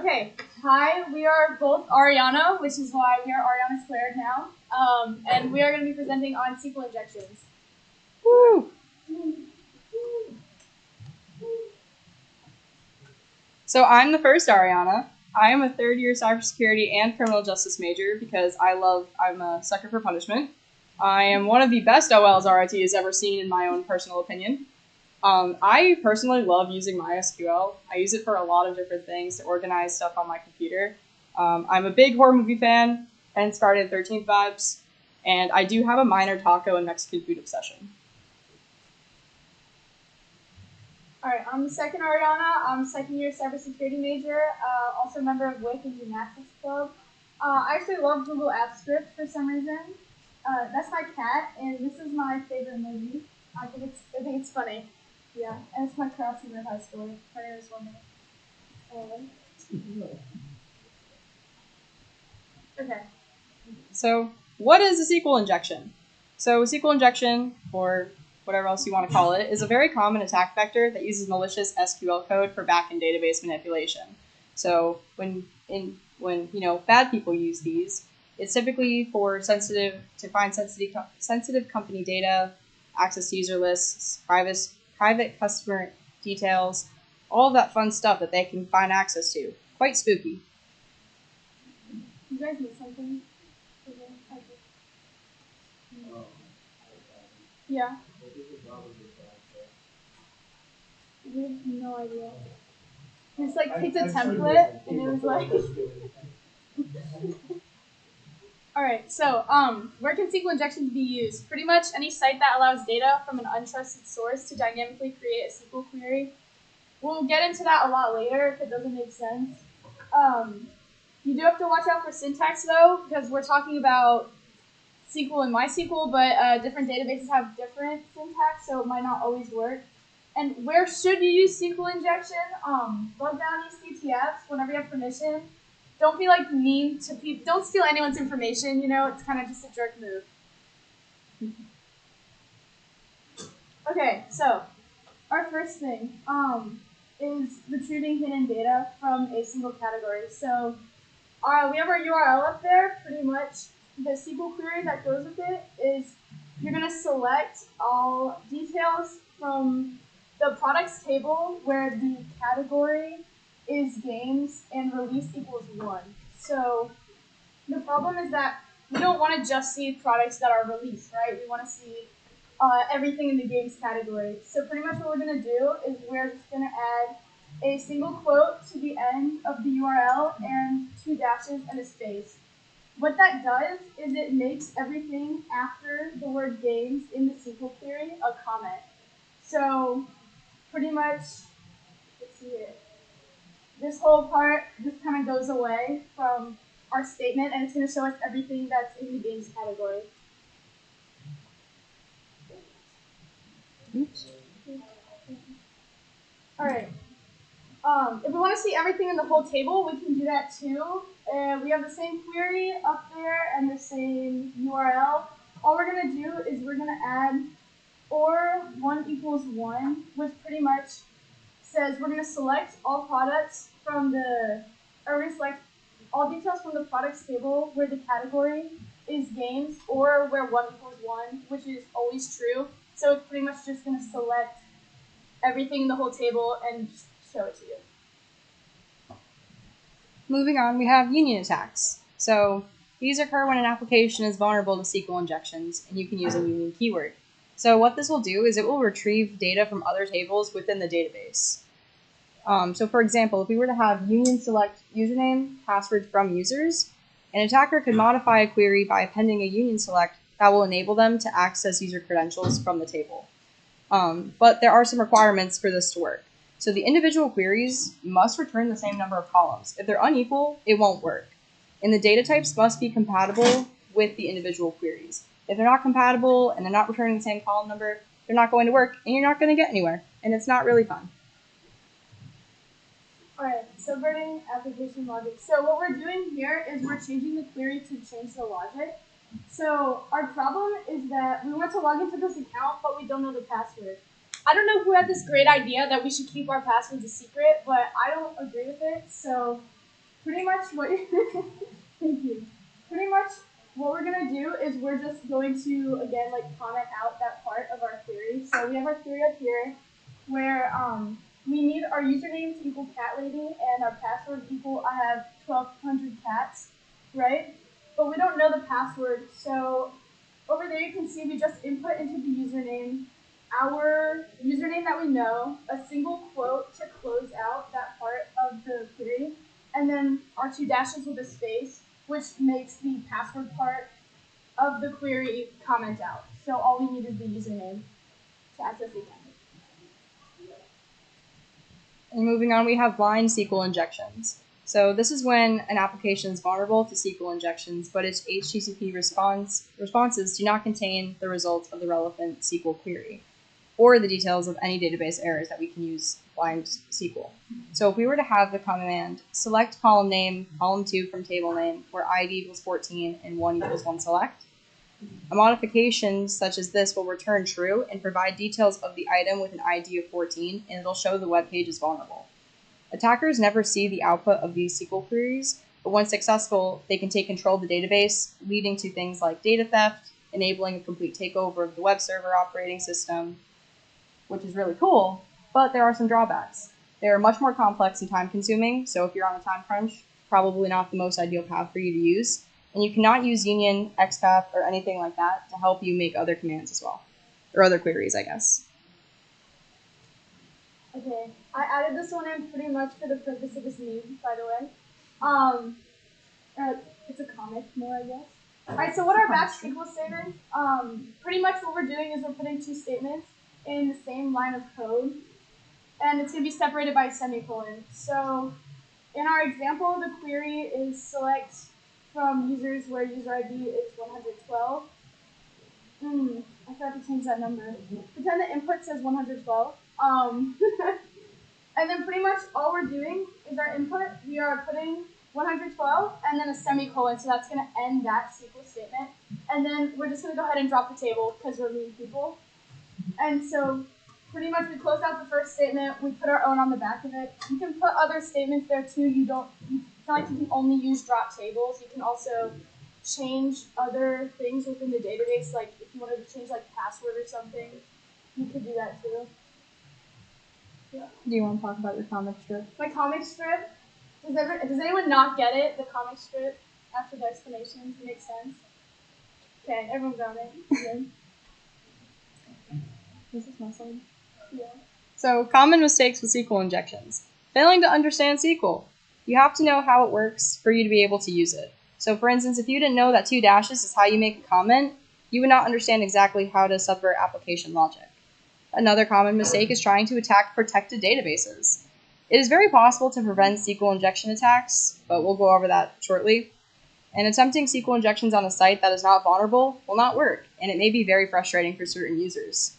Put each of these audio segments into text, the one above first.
Okay, hi, we are both Ariana, which is why we are Ariana squared now, and we are going to be presenting on SQL injections. Woo! So I'm the first Ariana. I am a third-year cybersecurity and criminal justice major because I'm a sucker for punishment. I am one of the best OLs RIT has ever seen in my own personal opinion. I personally love using MySQL. I use it for a lot of different things to organize stuff on my computer. I'm a big horror movie fan, and started 13th Vibes, and I do have a minor taco and Mexican food obsession. Alright, I'm the second Ariana. I'm a second-year cybersecurity major, also a member of WIC and Gymnastics Club. I actually love Google Apps Script for some reason. That's my cat, and this is my favorite movie. I think it's funny. Yeah, and it's my crush in high school. Her name is Woman. Okay. So what is a SQL injection? So SQL injection, or whatever else you want to call it, is a very common attack vector that uses malicious SQL code for backend database manipulation. So when bad people use these, it's typically for find sensitive company data, access to user lists, private customer details, all of that fun stuff that they can find access to. Quite spooky. You guys need something? Yeah. We have no idea. Just picked a template and it was like Alright, so where can SQL injections be used? Pretty much any site that allows data from an untrusted source to dynamically create a SQL query. We'll get into that a lot later if it doesn't make sense. You do have to watch out for syntax though, because we're talking about SQL and MySQL, but different databases have different syntax, so it might not always work. And where should you use SQL injection? Bug bounties, CTFs, whenever you have permission. Don't be mean to people. Don't steal anyone's information. It's kind of just a jerk move. Okay, so our first thing is retrieving hidden data from a single category. So we have our URL up there. Pretty much the SQL query that goes with it is you're going to select all details from the products table where the category is games and release equals 1. So the problem is that we don't want to just see products that are released, right? We want to see everything in the games category. So pretty much what we're going to do is we're just going to add a single quote to the end of the URL and 2 dashes and a space. What that does is it makes everything after the word games in the SQL query a comment. So pretty much, let's see here. This whole part just kind of goes away from our statement, and it's going to show us everything that's in the games category. Oops. All right. If we want to see everything in the whole table, we can do that too. We have the same query up there and the same URL. All we're going to do is we're going to add or 1 equals 1, which pretty much says we're going to select all products from we're going to select all details from the products table where the category is games or where 1 equals 1, which is always true. So it's pretty much just going to select everything in the whole table and show it to you. Moving on, we have union attacks. So these occur when an application is vulnerable to SQL injections, and you can use a union keyword. So what this will do is it will retrieve data from other tables within the database. So for example, if we were to have union select username, password from users, an attacker could modify a query by appending a union select that will enable them to access user credentials from the table. But there are some requirements for this to work. So the individual queries must return the same number of columns. If they're unequal, it won't work. And the data types must be compatible with the individual queries. If they're not compatible and they're not returning the same column number, they're not going to work and you're not going to get anywhere. And it's not really fun. Alright, subverting application logic. So what we're doing here is we're changing the query to change the logic. So our problem is that we want to log into this account, but we don't know the password. I don't know who had this great idea that we should keep our passwords a secret, but I don't agree with it. So pretty much what thank you. Pretty much what we're gonna do is we're just going to again like comment out that part of our query. So we have our query up here where we need our username to equal cat lady and our password equal I have 1,200 cats, right? But we don't know the password, so over there you can see we just input into the username our username that we know, a single quote to close out that part of the query, and then our 2 dashes with a space, which makes the password part of the query comment out. So all we need is the username to access the account. And moving on, we have blind SQL injections. So this is when an application is vulnerable to SQL injections, but its HTTP responses do not contain the results of the relevant SQL query, or the details of any database errors that we can use blind SQL. So if we were to have the command select column name, column 2 from table name, where ID equals 14 and 1 equals 1 select, a modification such as this will return true and provide details of the item with an ID of 14, and it'll show the web page is vulnerable. Attackers never see the output of these SQL queries, but once successful, they can take control of the database, leading to things like data theft, enabling a complete takeover of the web server operating system, which is really cool, but there are some drawbacks. They are much more complex and time-consuming, so if you're on a time crunch, probably not the most ideal path for you to use. And you cannot use union, XPath, or anything like that to help you make other commands as well. Or other queries, I guess. Okay, I added this one in pretty much for the purpose of this meme, by the way. It's a comic more, I guess. Alright, so what are batch SQL statements? Pretty much what we're doing is we're putting 2 statements in the same line of code, and it's going to be separated by a semicolon. So in our example, the query is select from users where user ID is 112. I forgot to change that number. Pretend the input says 112. And then pretty much all we're doing is our input. We are putting 112 and then a semicolon, so that's going to end that SQL statement. And then we're just going to go ahead and drop the table because we're mean people. And so pretty much we close out the first statement, we put our own on the back of it. You can put other statements there too. It's not like you can only use drop tables. You can also change other things within the database, like if you wanted to change like password or something, you could do that too. Yeah. Do you want to talk about your comic strip? My comic strip? Does anyone not get it? The comic strip after the explanations makes sense? Okay, everyone got it. Good. This is my slide. Yeah. So, common mistakes with SQL injections. Failing to understand SQL. You have to know how it works for you to be able to use it. So, for instance, if you didn't know that 2 dashes is how you make a comment, you would not understand exactly how to subvert application logic. Another common mistake is trying to attack protected databases. It is very possible to prevent SQL injection attacks, but we'll go over that shortly. And attempting SQL injections on a site that is not vulnerable will not work, and it may be very frustrating for certain users.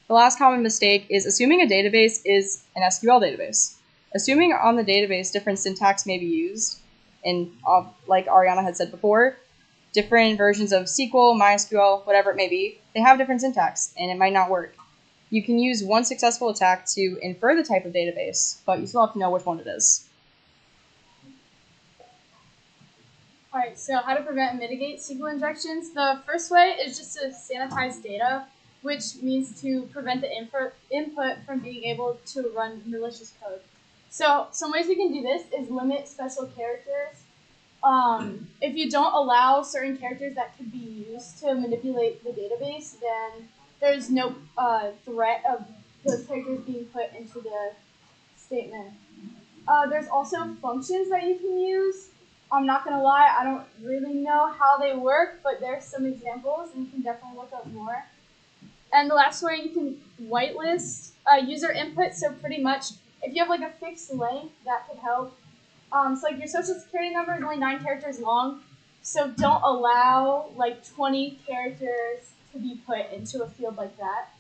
The last common mistake is assuming a database is an SQL database. Assuming on the database different syntax may be used, and like Ariana had said before, different versions of SQL, MySQL, whatever it may be, they have different syntax, and it might not work. You can use one successful attack to infer the type of database, but you still have to know which one it is. Alright, so how to prevent and mitigate SQL injections. The first way is just to sanitize data, which means to prevent the input from being able to run malicious code. So some ways we can do this is limit special characters. If you don't allow certain characters that could be used to manipulate the database, then there's no threat of those characters being put into the statement. There's also functions that you can use. I'm not going to lie, I don't really know how they work, but there's some examples, and you can definitely look up more. And the last way, you can whitelist user input, so pretty much if you have like a fixed length, that could help. So like your social security number is only 9 characters long, so don't allow like 20 characters to be put into a field like that.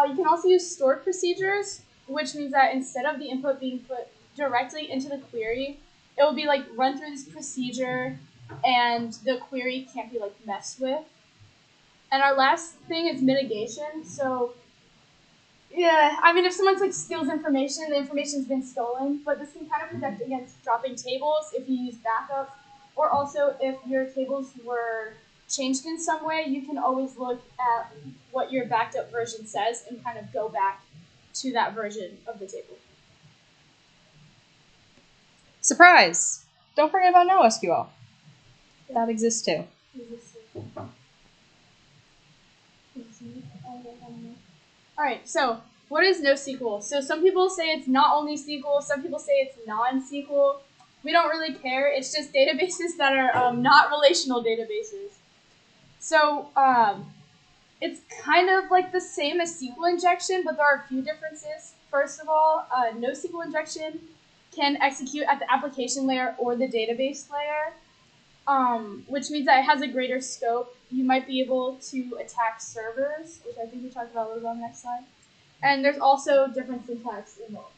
You can also use stored procedures, which means that instead of the input being put directly into the query, it will be like run through this procedure and the query can't be like messed with. And our last thing is mitigation. So Yeah, I mean, if someone's like steals information, the information's been stolen. But this can kind of protect against dropping tables if you use backup, or also if your tables were changed in some way, you can always look at what your backed up version says and kind of go back to that version of the table. Surprise! Don't forget about NoSQL. That exists too. Alright, so what is NoSQL? So some people say it's not only SQL, some people say it's non-SQL. We don't really care. It's just databases that are not relational databases. So it's kind of like the same as SQL injection, but there are a few differences. First of all, NoSQL injection can execute at the application layer or the database layer, which means that it has a greater scope. You might be able to attack servers, which I think we talked about a little bit on the next slide. And there's also different syntax involved.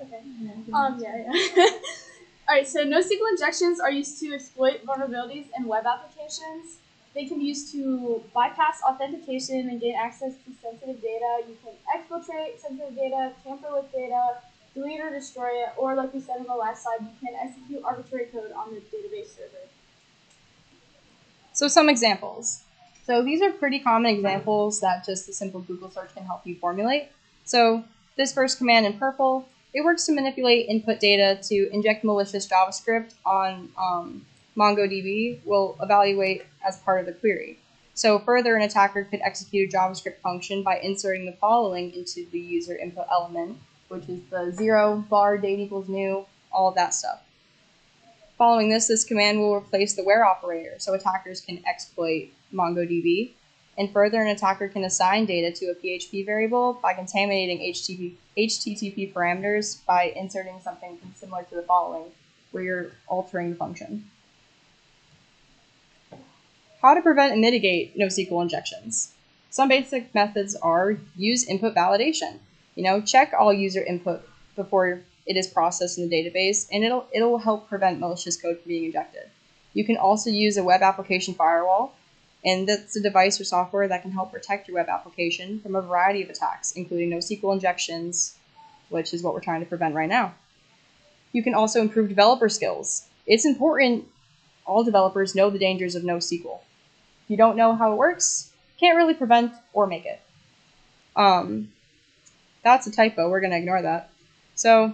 Okay. Yeah. Alright, so NoSQL injections are used to exploit vulnerabilities in web applications. They can be used to bypass authentication and gain access to sensitive data. You can exfiltrate sensitive data, tamper with data, delete or destroy it, or like we said in the last slide, you can execute arbitrary code on the database server. So some examples. So these are pretty common examples that just a simple Google search can help you formulate. So this first command in purple, it works to manipulate input data to inject malicious JavaScript on MongoDB will evaluate as part of the query. So further, an attacker could execute a JavaScript function by inserting the following into the user input element, which is the 0, var, date equals new, all of that stuff. Following this command will replace the where operator, so attackers can exploit MongoDB. And further, an attacker can assign data to a PHP variable by contaminating HTTP parameters by inserting something similar to the following, where you're altering the function. How to prevent and mitigate NoSQL injections. Some basic methods are use input validation. Check all user input before it is processed in the database, and it'll help prevent malicious code from being injected. You can also use a web application firewall, and that's a device or software that can help protect your web application from a variety of attacks, including NoSQL injections, which is what we're trying to prevent right now. You can also improve developer skills. It's important all developers know the dangers of NoSQL. If you don't know how it works, can't really prevent or make it. That's a typo. We're going to ignore that. So,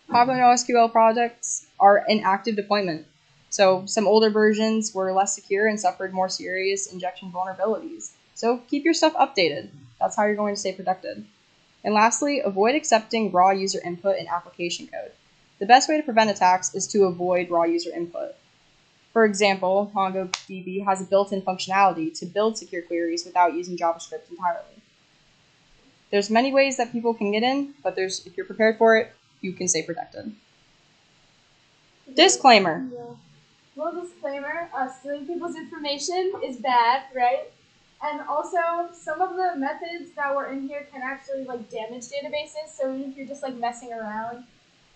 popular NoSQL projects are in active deployment. So, some older versions were less secure and suffered more serious injection vulnerabilities. So, keep your stuff updated. That's how you're going to stay protected. And lastly, avoid accepting raw user input in application code. The best way to prevent attacks is to avoid raw user input. For example, MongoDB has a built-in functionality to build secure queries without using JavaScript entirely. There's many ways that people can get in, but if you're prepared for it, you can stay protected. Disclaimer. Yeah. Well, disclaimer, stealing people's information is bad, right? And also, some of the methods that were in here can actually damage databases, so even if you're just messing around,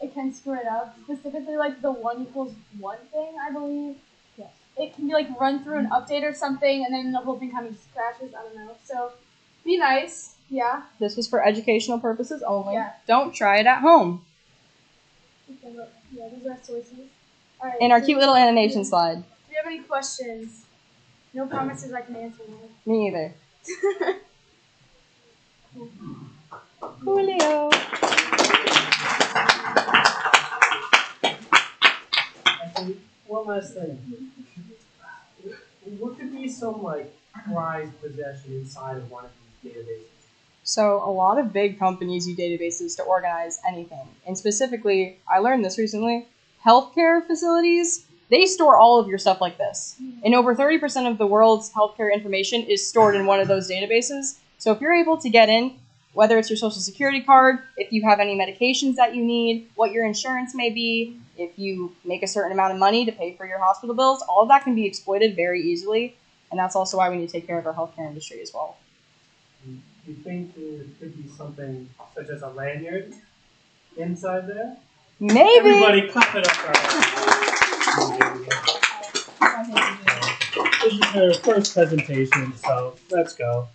it can screw it up. Specifically the 1 equals 1 thing, I believe. Yes. It can be run through an update or something, and then the whole thing kind of just crashes, I don't know. So, be nice. Yeah. This was for educational purposes only. Yeah. Don't try it at home. Okay, look. Yeah, these are sources. All right. In our cute little animation slide. Do you have any questions? No promises I can answer them. Me either. Julio. Actually, one last thing. What could be some prized possession inside of one of these databases? So a lot of big companies use databases to organize anything. And specifically, I learned this recently, healthcare facilities, they store all of your stuff like this. And over 30% of the world's healthcare information is stored in one of those databases. So if you're able to get in, whether it's your social security card, if you have any medications that you need, what your insurance may be, if you make a certain amount of money to pay for your hospital bills, all of that can be exploited very easily. And that's also why we need to take care of our healthcare industry as well. Do you think there could be something such as a lanyard inside there? Maybe. Everybody clap it up for us. this is her first presentation, so let's go.